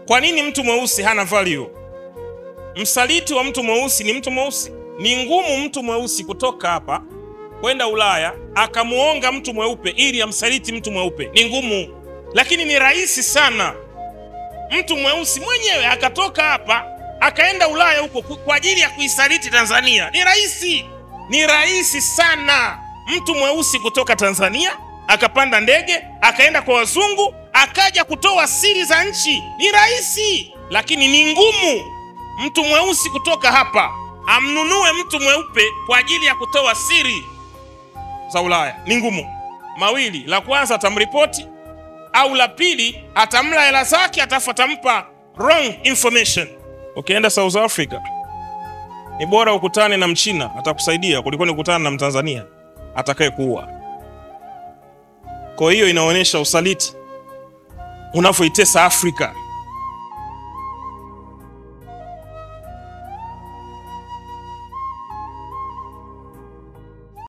Kwa nini mtu mweusi hana value? Msaliti wa mtu mweusi ni mtu mweusi. Ni ngumu mtu mweusi kutoka hapa kwenda Ulaya akamuonga mtu mweupe ili amsaliti mtu mweupe. Ni ngumu. Lakini ni rahisi sana mtu mweusi mwenyewe akatoka hapa akaenda Ulaya huko kwa ajili ya kuisaliti Tanzania. Ni rahisi. Ni rahisi sana mtu mweusi kutoka Tanzania akapanda ndege akaenda kwa wazungu akaja kutoa siri za nchi. Ni rahisi. Lakini ni ngumu mtu mweusi kutoka hapa amnunue mtu mweupe kwa ajili ya kutoa siri za Ulaya. Ni ngumu. Mawili, la kwanza atamripoti, au la pili atamla hela zake, atafutampa wrong information. Ukienda South Africa ni bora ukutane na Mchina atakusaidia kuliko ni kukutana na Mtanzania atakaye kuua. Kwa hiyo inaonyesha usaliti unavyoitesa Afrika.